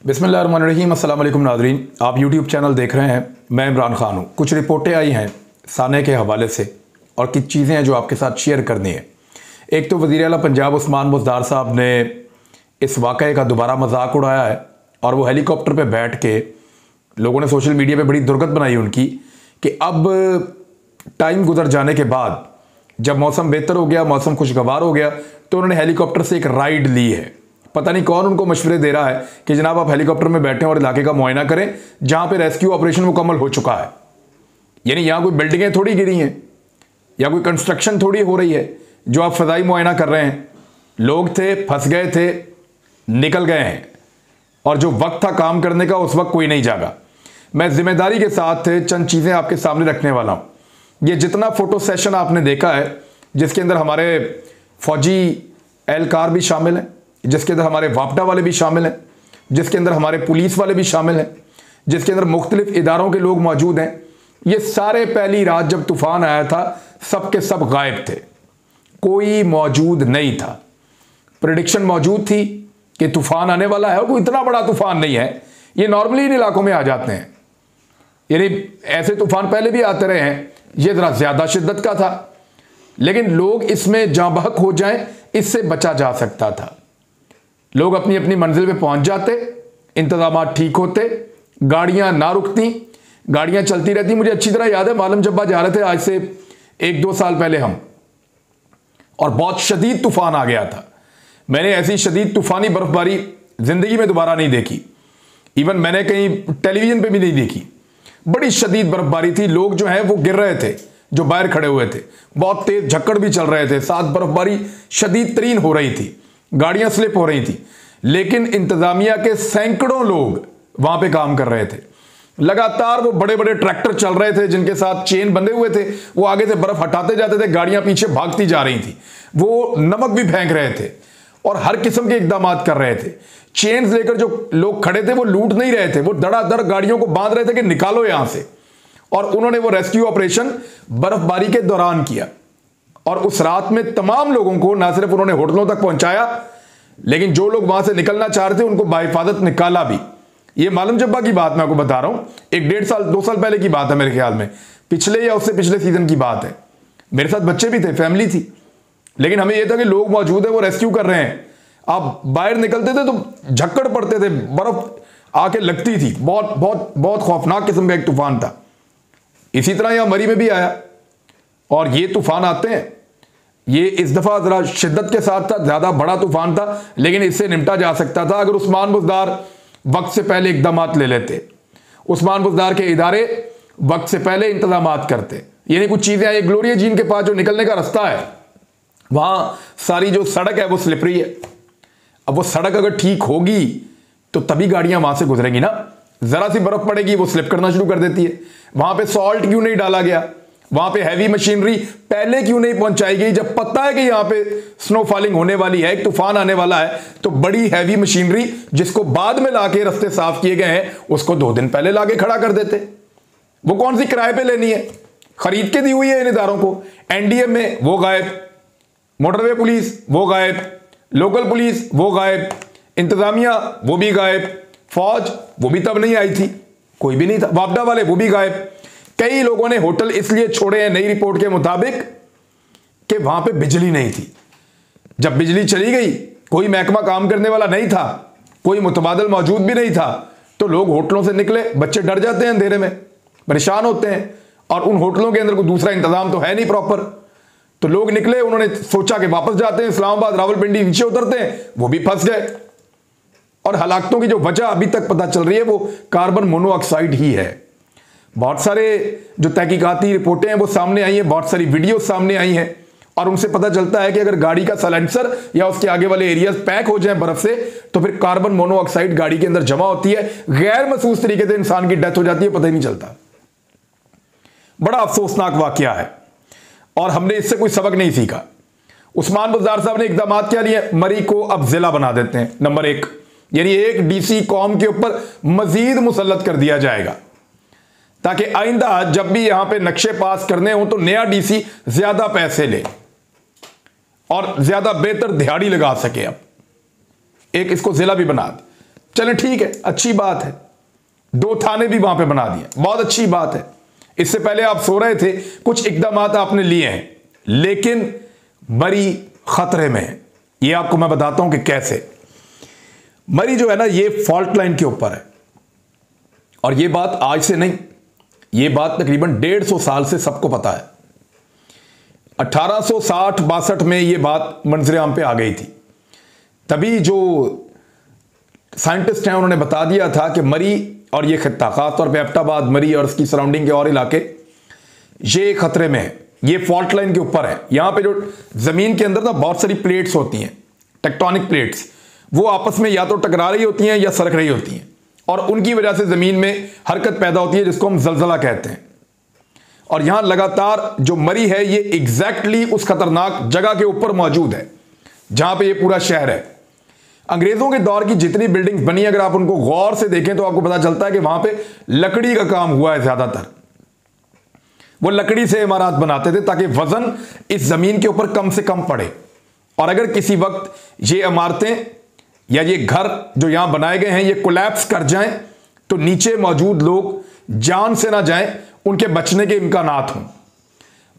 बिस्मिल्लाहिर्रहमानिर्रहीम। अस्सलाम वालेकुम नाज़रीन, आप यूट्यूब चैनल देख रहे हैं। मैं इमरान खान हूँ। कुछ रिपोर्टें आई हैं साने के हवाले से और कुछ चीज़ें हैं जो आपके साथ शेयर करनी है। एक तो वज़ीर आला पंजाब उस्मान बुज़दार साहब ने इस वाक़े का दोबारा मजाक उड़ाया है और वो हेलीकॉप्टर पर बैठ के लोगों ने सोशल मीडिया पर बड़ी दुर्गत बनाई उनकी कि अब टाइम गुजर जाने के बाद जब मौसम बेहतर हो गया, मौसम खुशगवार हो गया, तो उन्होंने हेलीकॉप्टर से एक राइड ली है। पता नहीं कौन उनको मशवरे दे रहा है कि जनाब आप हेलीकॉप्टर में बैठें और इलाके का मुआयना करें जहां पे रेस्क्यू ऑपरेशन मुकम्मल हो चुका है। यानी यहां कोई बिल्डिंगें थोड़ी गिरी हैं या कोई कंस्ट्रक्शन थोड़ी हो रही है जो आप फजाई मुआयना कर रहे हैं। लोग थे, फंस गए थे, निकल गए हैं और जो वक्त था काम करने का उस वक्त कोई नहीं जागा। मैं जिम्मेदारी के साथ चंद चीज़ें आपके सामने रखने वाला हूं। ये जितना फोटो सेशन आपने देखा है जिसके अंदर हमारे फौजी एहलकार भी शामिल हैं, जिसके अंदर हमारे वापडा वाले भी शामिल हैं, जिसके अंदर हमारे पुलिस वाले भी शामिल हैं, जिसके अंदर मुख्तलिफ इदारों के लोग मौजूद हैं, ये सारे पहली रात जब तूफान आया था सब के सब गायब थे, कोई मौजूद नहीं था। प्रेडिक्शन मौजूद थी कि तूफान आने वाला है और कोई इतना बड़ा तूफान नहीं है, ये नॉर्मली इन इलाकों में आ जाते हैं। यानी ऐसे तूफान पहले भी आते रहे हैं, ये जरा ज्यादा शिद्दत का था, लेकिन लोग इसमें जाँ बहक हो जाएं इससे बचा जा सकता था। लोग अपनी अपनी मंजिल पे पहुंच जाते, इंतजाम ठीक होते, गाड़ियां ना रुकती, गाड़ियां चलती रहती। मुझे अच्छी तरह याद है मालम जब्बा जा रहे थे आज से 1-2 साल पहले हम, और बहुत शदीद तूफान आ गया था। मैंने ऐसी शदीद तूफानी बर्फबारी जिंदगी में दोबारा नहीं देखी, इवन मैंने कहीं टेलीविजन पे भी नहीं देखी। बड़ी शदीद बर्फबारी थी, लोग जो है वो गिर रहे थे जो बाहर खड़े हुए थे, बहुत तेज झक्कड़ भी चल रहे थे, साथ बर्फबारी शदीद तरीन हो रही थी, गाड़ियां स्लिप हो रही थी, लेकिन इंतजामिया के सैकड़ों लोग वहां पे काम कर रहे थे। लगातार वो बड़े बड़े ट्रैक्टर चल रहे थे जिनके साथ चेन बंधे हुए थे, वो आगे से बर्फ हटाते जाते थे, गाड़ियां पीछे भागती जा रही थी, वो नमक भी फेंक रहे थे और हर किस्म के इकदाम कर रहे थे। चेन लेकर जो लोग खड़े थे वो लूट नहीं रहे थे, वो धड़ाधड़ गाड़ियों को बांध रहे थे कि निकालो यहां से। और उन्होंने वो रेस्क्यू ऑपरेशन बर्फबारी के दौरान किया और उस रात में तमाम लोगों को ना सिर्फ उन्होंने होटलों तक पहुंचाया, लेकिन जो लोग वहां से निकलना चाह रहे थे उनको बाहिफाजत निकाला भी। ये मालूम जब्बा की बात मैं आपको बता रहा हूं, 1-1.5 साल 2 साल पहले की बात है मेरे ख्याल में, पिछले या उससे पिछले सीजन की बात है। मेरे साथ बच्चे भी थे, फैमिली थी, लेकिन हमें यह था कि लोग मौजूद है, वो रेस्क्यू कर रहे हैं। आप बाहर निकलते थे तो झक्कड़ पड़ते थे, बर्फ आके लगती थी, बहुत बहुत बहुत खौफनाक किस्म का एक तूफान था। इसी तरह यहां मरी में भी आया और ये तूफान आते हैं। ये इस दफा जरा शिद्दत के साथ था, ज्यादा बड़ा तूफान था, लेकिन इससे निपटा जा सकता था अगर उस्मान बुज़दार वक्त से पहले इकदाम ले लेते, उस्मान बुज़दार के इदारे वक्त से पहले इंतजाम करते। यानी कुछ चीजें आई, ग्लोरिया झील के पास जो निकलने का रास्ता है वहां सारी जो सड़क है वो स्लिपरी है। अब वो सड़क अगर ठीक होगी तो तभी गाड़ियां वहां से गुजरेंगी ना। जरा सी बर्फ पड़ेगी वो स्लिप करना शुरू कर देती है। वहां पे सॉल्ट क्यों नहीं डाला गया, वहां पे हैवी मशीनरी पहले क्यों नहीं पहुंचाई गई? जब पता है कि यहां पे स्नो फॉलिंग होने वाली है, एक तूफान आने वाला है, तो बड़ी हैवी मशीनरी जिसको बाद में लाके रास्ते साफ किए गए हैं उसको 2 दिन पहले लाके खड़ा कर देते। वो कौन सी किराए पे लेनी है, खरीद के दी हुई है इन इदारों को। एनडीएम में वो गायब, मोटरवे पुलिस वो गायब, लोकल पुलिस वो गायब, इंतजामिया वो भी गायब, फौज वो भी तब नहीं आई थी, कोई भी नहीं था, वापडा वाले वो भी गायब। कई लोगों ने होटल इसलिए छोड़े हैं नई रिपोर्ट के मुताबिक कि वहां पे बिजली नहीं थी। जब बिजली चली गई, कोई महकमा काम करने वाला नहीं था, कोई मुतबादल मौजूद भी नहीं था, तो लोग होटलों से निकले। बच्चे डर जाते हैं अंधेरे में, परेशान होते हैं, और उन होटलों के अंदर कोई दूसरा इंतजाम तो है नहीं प्रॉपर, तो लोग निकले। उन्होंने सोचा कि वापस जाते हैं इस्लामाबाद, रावलपिंडी नीचे उतरते हैं, वो भी फंस गए। और हलाकतों की जो वजह अभी तक पता चल रही है वो कार्बन मोनोऑक्साइड ही है। बहुत सारे जो तहकीकाती रिपोर्टें हैं वो सामने आई हैं, बहुत सारी वीडियो सामने आई हैं, और उनसे पता चलता है कि अगर गाड़ी का साइलेंसर या उसके आगे वाले एरियाज पैक हो जाए बर्फ से, तो फिर कार्बन मोनोऑक्साइड गाड़ी के अंदर जमा होती है, गैर महसूस तरीके से इंसान की डेथ हो जाती है, पता ही नहीं चलता। बड़ा अफसोसनाक वाकया है और हमने इससे कोई सबक नहीं सीखा। उस्मान बुज़दार साहब ने इकदाम क्या लिए? मरी को अब जिला बना देते हैं, नंबर 1, यानी एक डीसी कौम के ऊपर मजीद मुसल्लत कर दिया जाएगा, ताकि आइंदा जब भी यहां पे नक्शे पास करने हो तो नया डीसी ज्यादा पैसे ले और ज्यादा बेहतर दिहाड़ी लगा सके। अब एक इसको जिला भी बना दे। चले ठीक है, अच्छी बात है, 2 थाने भी वहां पे बना दिए, बहुत अच्छी बात है। इससे पहले आप सो रहे थे, कुछ इकदाम आपने लिए हैं, लेकिन मरी खतरे में है। ये आपको मैं बताता हूं कि कैसे। मरी जो है ना, ये फॉल्ट लाइन के ऊपर है, और ये बात आज से नहीं, ये बात तकरीबन 150 साल से सबको पता है। 1860-62 में ये बात मंजरे आम पे आ गई थी। तभी जो साइंटिस्ट हैं उन्होंने बता दिया था कि मरी और ये खित्ता, खासतौर पे एबटाबाद, मरी और उसकी सराउंडिंग के और इलाके, ये खतरे में है, ये फॉल्ट लाइन के ऊपर है। यहां पे जो जमीन के अंदर ना बहुत सारी प्लेट्स होती हैं, टेक्टोनिक प्लेट्स, वो आपस में या तो टकरा रही होती हैं या सरक रही होती हैं, और उनकी वजह से जमीन में हरकत पैदा होती है, जिसको हम जलजला कहते हैं। और यहां लगातार जो मरी है, ये एग्जैक्टली उस खतरनाक जगह के ऊपर मौजूद है जहां पे ये पूरा शहर है। अंग्रेजों के दौर की जितनी बिल्डिंग्स बनी, अगर आप उनको गौर से देखें तो आपको पता चलता है कि वहां पे लकड़ी का काम हुआ है। ज्यादातर वो लकड़ी से इमारत बनाते थे ताकि वजन इस जमीन के ऊपर कम से कम पड़े, और अगर किसी वक्त ये इमारतें या ये घर जो यहां बनाए गए हैं ये कोलैप्स कर जाएं तो नीचे मौजूद लोग जान से ना जाएं, उनके बचने के इम्कानात हों।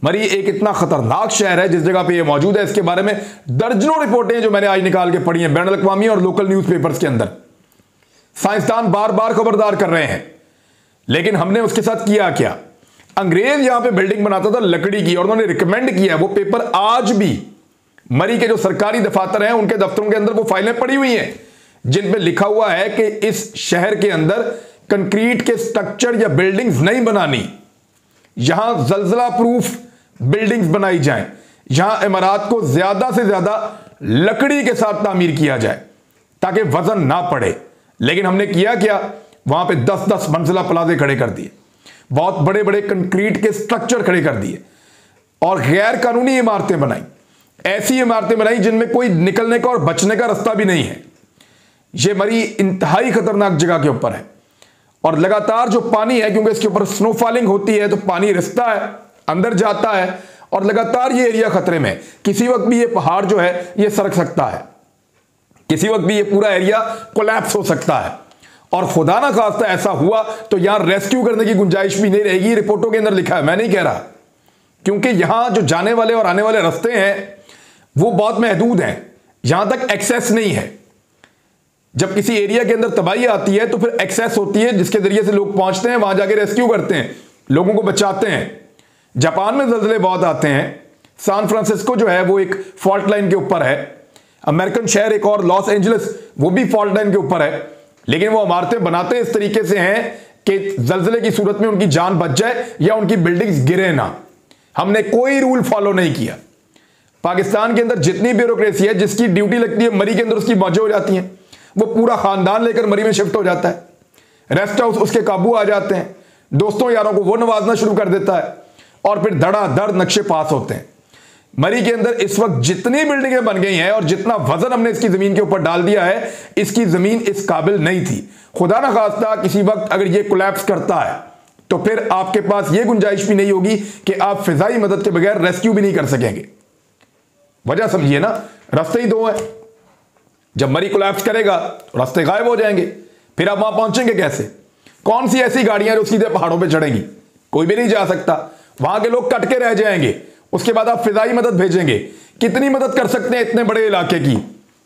मरी एक इतना खतरनाक शहर है जिस जगह पे ये मौजूद है, इसके बारे में दर्जनों रिपोर्टें जो मैंने आज निकाल के पढ़ी हैं बैनुल अक़वामी और लोकल न्यूज़पेपर्स के अंदर। साइंसदान बार बार खबरदार कर रहे हैं, लेकिन हमने उसके साथ किया क्या? अंग्रेज यहां पे बिल्डिंग बनाता था लकड़ी की, और उन्होंने रिकमेंड किया, वो पेपर आज भी मरी के जो सरकारी दफातर हैं उनके दफ्तरों के अंदर वो फाइलें पड़ी हुई हैं जिन पे लिखा हुआ है कि इस शहर के अंदर कंक्रीट के स्ट्रक्चर या बिल्डिंग्स नहीं बनानी, यहां जलजला प्रूफ बिल्डिंग्स बनाई जाएं, यहां इमारत को ज्यादा से ज्यादा लकड़ी के साथ तामीर किया जाए ताकि वजन ना पड़े। लेकिन हमने किया क्या? वहां पे 10-10 मंजिला प्लाजे खड़े कर दिए, बहुत बड़े बड़े कंक्रीट के स्ट्रक्चर खड़े कर दिए, और गैर कानूनी इमारतें बनाई, ऐसी इमारतें बनाई जिनमें कोई निकलने का और बचने का रास्ता भी नहीं है। यह मरी इंतहाई खतरनाक जगह के ऊपर है, और लगातार जो पानी है, क्योंकि इसके ऊपर स्नोफॉलिंग होती है तो पानी रिसता है, अंदर जाता है, और लगातार ये एरिया खतरे में। किसी वक्त भी ये पहाड़ जो है ये सरक सकता है, किसी वक्त भी ये पूरा एरिया कोलैप्स हो सकता है, और खुदा ना खास्ता ऐसा हुआ तो यहां रेस्क्यू करने की गुंजाइश भी नहीं रहेगी। रिपोर्टों के अंदर लिखा है, मैं नहीं कह रहा, क्योंकि यहां जो जाने वाले और आने वाले रास्ते हैं वो बहुत महदूद हैं, यहां तक एक्सेस नहीं है। जब किसी एरिया के अंदर तबाही आती है तो फिर एक्सेस होती है जिसके जरिए से लोग पहुंचते हैं, वहां जाके रेस्क्यू करते हैं, लोगों को बचाते हैं। जापान में जल्जले बहुत आते हैं, सैन फ्रांसिस्को जो है वो एक फॉल्ट लाइन के ऊपर है, अमेरिकन शहर एक और लॉस एंजलिस वो भी फॉल्ट लाइन के ऊपर है, लेकिन वो इमारतें बनाते इस तरीके से हैं कि जल्जले की सूरत में उनकी जान बच जाए या उनकी बिल्डिंग्स गिरे ना। हमने कोई रूल फॉलो नहीं किया। पाकिस्तान के अंदर जितनी ब्यूरोक्रेसी है, जिसकी ड्यूटी लगती है मरी के अंदर उसकी मौजें हो जाती हैं, वो पूरा खानदान लेकर मरी में शिफ्ट हो जाता है, रेस्ट हाउस उसके काबू आ जाते हैं, दोस्तों यारों को वो नवाजना शुरू कर देता है, और फिर धड़ाधड़ नक्शे पास होते हैं। मरी के अंदर इस वक्त जितनी बिल्डिंगें बन गई हैं और जितना वजन हमने इसकी जमीन के ऊपर डाल दिया है, इसकी जमीन इस काबिल नहीं थी। खुदा ना खास्ता किसी वक्त अगर ये कोलैप्स करता है तो फिर आपके पास ये गुंजाइश भी नहीं होगी कि आप फिजाई मदद के बगैर रेस्क्यू भी नहीं कर सकेंगे। वजह समझिए ना, रास्ते ही 2 हैं। जब मरी कोलैप्स करेगा तो रास्ते गायब हो जाएंगे, फिर आप वहां पहुंचेंगे कैसे? कौन सी ऐसी गाड़ियां जो सीधे पहाड़ों पे चढ़ेंगी? कोई भी नहीं जा सकता, वहां के लोग कट के रह जाएंगे। उसके बाद आप फिजाई मदद भेजेंगे, कितनी मदद कर सकते हैं इतने बड़े इलाके की?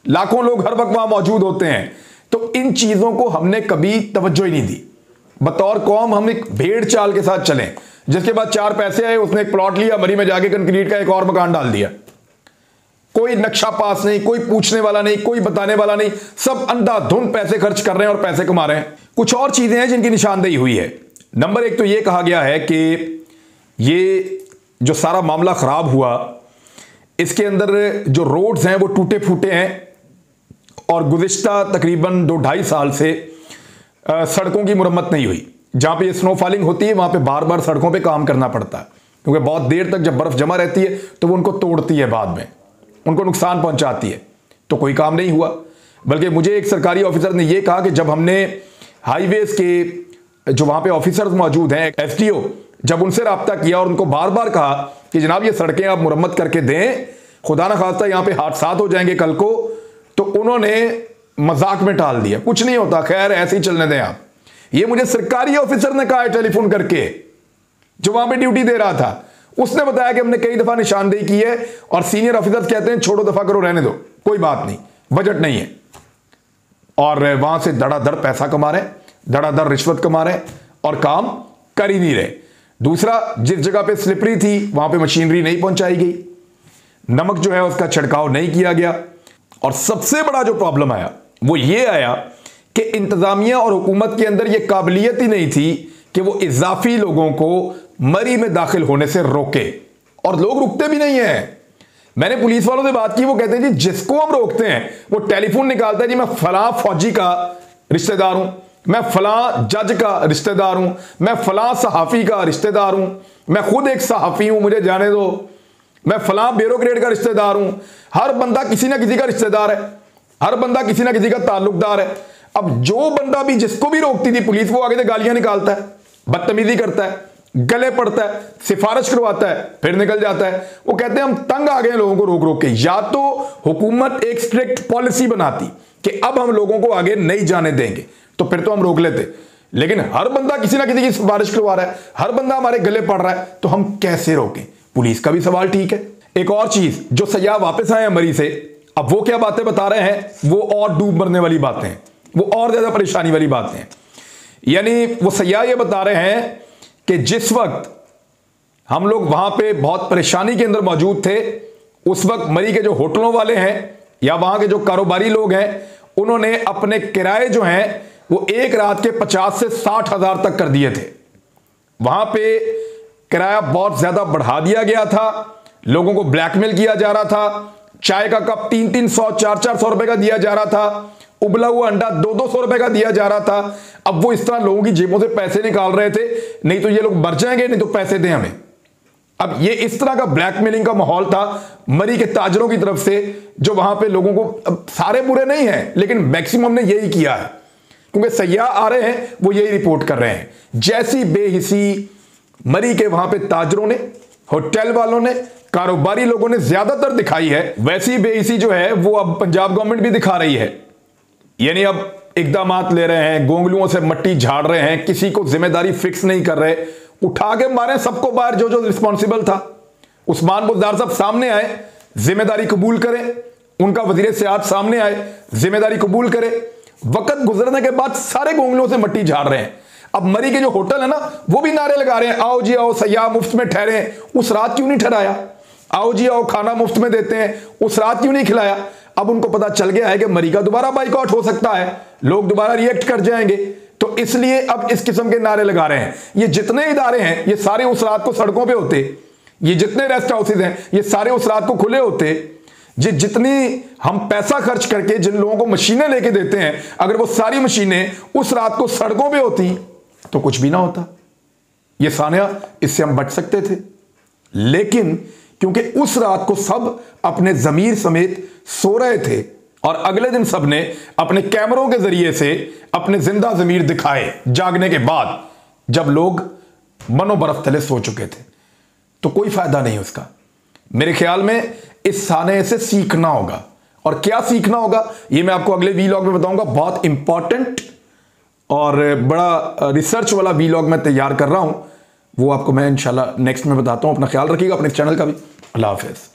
लाखों लोग हर वक्त वहां मौजूद होते हैं। तो इन चीजों को हमने कभी तवज्जो ही नहीं दी। बतौर कौम हम एक भेड़ चाल के साथ चलें, जिसके बाद 4 पैसे आए, उसने एक प्लॉट लिया, मरी में जाके कंक्रीट का एक और मकान डाल दिया। कोई नक्शा पास नहीं, कोई पूछने वाला नहीं, कोई बताने वाला नहीं, सब अंधाधुंध पैसे खर्च कर रहे हैं और पैसे कमा रहे हैं। कुछ और चीजें हैं जिनकी निशानदेही हुई है। नंबर 1 तो यह कहा गया है कि ये जो सारा मामला खराब हुआ, इसके अंदर जो रोड्स हैं वो टूटे फूटे हैं, और गुज़िश्ता तकरीबन 2-2.5 साल से सड़कों की मुरम्मत नहीं हुई। जहां पे ये स्नोफॉलिंग होती है वहां पे बार बार सड़कों पे काम करना पड़ता है, क्योंकि बहुत देर तक जब बर्फ जमा रहती है तो वो उनको तोड़ती है, बाद में उनको नुकसान पहुंचाती है। तो कोई काम नहीं हुआ। बल्कि मुझे एक सरकारी ऑफिसर ने यह कहा कि जब हमने हाईवेज के जो वहां पे ऑफिसर्स मौजूद हैं, एसडीओ, जब उनसे रब्ता किया और उनको बार बार कहा कि जनाब ये सड़कें आप मुरम्मत करके दें, खुदा ना खास्ता यहां पे हादसात हो जाएंगे कल को, तो उन्होंने मजाक में टाल दिया, कुछ नहीं होता, खैर ऐसे ही चलने दें आप। ये मुझे सरकारी ऑफिसर ने कहा है टेलीफोन करके, जो वहां पे ड्यूटी दे रहा था, उसने बताया कि हमने कई दफा निशानदेही की है और सीनियर ऑफिसर्स कहते हैं छोड़ो, दफा करो, रहने दो, कोई बात नहीं, बजट नहीं है। और वहां से धड़ाधड़ पैसा कमा रहे, धड़ाधड़ रिश्वत कमा रहे और काम कर ही नहीं रहे। दूसरा, जिस जगह पे स्लिपरी थी वहां पे मशीनरी नहीं पहुंचाई गई, नमक जो है उसका छिड़काव नहीं किया गया। और सबसे बड़ा जो प्रॉब्लम आया वो ये आया कि इंतजामिया और हुकूमत के अंदर यह काबिलियत ही नहीं थी कि वो इजाफी लोगों को मरी में दाखिल होने से रोके, और लोग रुकते भी नहीं है। मैंने पुलिस वालों से बात की, वो कहते हैं जी जिसको हम रोकते हैं वो टेलीफोन निकालता है, जी मैं फलां फौजी का रिश्तेदार हूं, मैं फलां जज का रिश्तेदार हूं, मैं फलां सहाफी का रिश्तेदार हूं, मैं खुद एक सहाफी हूं, मुझे जाने दो, मैं फलां ब्यूरोक्रेट का रिश्तेदार हूं। हर बंदा किसी ना किसी का रिश्तेदार है, हर बंदा किसी ना किसी का ताल्लुकदार है। अब जो बंदा भी जिसको भी रोकती थी पुलिस, वो आगे से गालियां निकालता है, बदतमीजी करता है, गले पड़ता है, सिफारिश करवाता है, फिर निकल जाता है। वो कहते हैं हम तंग आ गए लोगों को रोक रोक के। या तो हुकूमत एक स्ट्रिक्ट पॉलिसी बनाती कि अब हम लोगों को आगे नहीं जाने देंगे, तो फिर तो हम रोक लेते, लेकिन हर बंदा किसी ना किसी की सिफारिश करवा रहा है, हर बंदा हमारे गले पड़ रहा है, तो हम कैसे रोकें? पुलिस का भी सवाल ठीक है। एक और चीज, जो सयाह वापस आए हैं मरी से, अब वो क्या बातें बता रहे हैं, वो और डूब मरने वाली बातें हैं, वो और ज्यादा परेशानी वाली बातें हैं। यानी वो सयाह ये बता रहे हैं कि जिस वक्त हम लोग वहां पे बहुत परेशानी के अंदर मौजूद थे, उस वक्त मरी के जो होटलों वाले हैं या वहां के जो कारोबारी लोग हैं, उन्होंने अपने किराए जो हैं वो एक रात के 50 से 60 हजार तक कर दिए थे। वहां पे किराया बहुत ज्यादा बढ़ा दिया गया था, लोगों को ब्लैकमेल किया जा रहा था, चाय का कप 300-300, 400-400 रुपए का दिया जा रहा था, उबला हुआ अंडा 200-200 रुपए का दिया जा रहा था। अब वो इस तरह लोगों की जेबों से पैसे निकाल रहे थे, नहीं तो ये लोग मर जाएंगे, नहीं तो पैसे दें हमें। अब ये इस तरह का ब्लैकमेलिंग का माहौल था मरी के ताजरों की तरफ से, जो वहां पे लोगों को, अब सारे बुरे नहीं हैं लेकिन मैक्सिमम ने यही किया है, क्योंकि सयाह आ रहे हैं वो यही रिपोर्ट कर रहे हैं। जैसी बेहिसी मरी के वहां पे ताजरों ने, होटल वालों ने, कारोबारी लोगों ने ज्यादातर दिखाई है, वैसी बेहिसी जो है वो अब पंजाब गवर्नमेंट भी दिखा रही है। यानी अब इकदामात ले रहे हैं, गोंगलुओं से मट्टी झाड़ रहे हैं, किसी को जिम्मेदारी फिक्स नहीं कर रहे, उठा के मारे सबको बाहर, जो जो रिस्पॉन्सिबल था। उस्मान बुज़दार साहब सामने आए, जिम्मेदारी कबूल करें, उनका वजीर सियाहत सामने आए, जिम्मेदारी कबूल करें। वक्त गुजरने के बाद सारे गोंगलुओं से मट्टी झाड़ रहे हैं। अब मरी के जो होटल है ना, वो भी नारे लगा रहे हैं, आओ जी आओ, सयाह मुफ्त में ठहरे। उस रात क्यों नहीं ठहराया? आओ जी आओ, खाना मुफ्त में देते हैं, उस रात क्यों नहीं खिलाया? अब उनको पता चल गया है कि मरी का दोबारा बाइकआउट हो सकता है, लोग दोबारा रिएक्ट कर जाएंगे, तो इसलिए अब इस किस्म के नारे लगा रहे हैं। ये जितने इदारे हैं ये सारे उस रात को सड़कों पे होते, ये जितने रेस्ट हाउसेज हैं ये सारे उस रात को खुले होते। जितनी हम पैसा खर्च करके जिन लोगों को मशीनें लेके देते हैं, अगर वो सारी मशीनें उस रात को सड़कों पे होती तो कुछ भी ना होता। ये सानिया, इससे हम बच सकते थे, लेकिन क्योंकि उस रात को सब अपने जमीर समेत सो रहे थे और अगले दिन सब ने अपने कैमरों के जरिए से अपने जिंदा जमीर दिखाए जागने के बाद, जब लोग मनो बर्फ तले सो चुके थे, तो कोई फायदा नहीं उसका। मेरे ख्याल में इस साने से सीखना होगा, और क्या सीखना होगा ये मैं आपको अगले वीलॉग में बताऊंगा। बहुत इंपॉर्टेंट और बड़ा रिसर्च वाला वीलॉग मैं तैयार कर रहा हूं, वो आपको मैं इंशाल्लाह नेक्स्ट में बताता हूं। अपना ख्याल रखिएगा, अपने चैनल का भी। अल्लाह हाफिज़।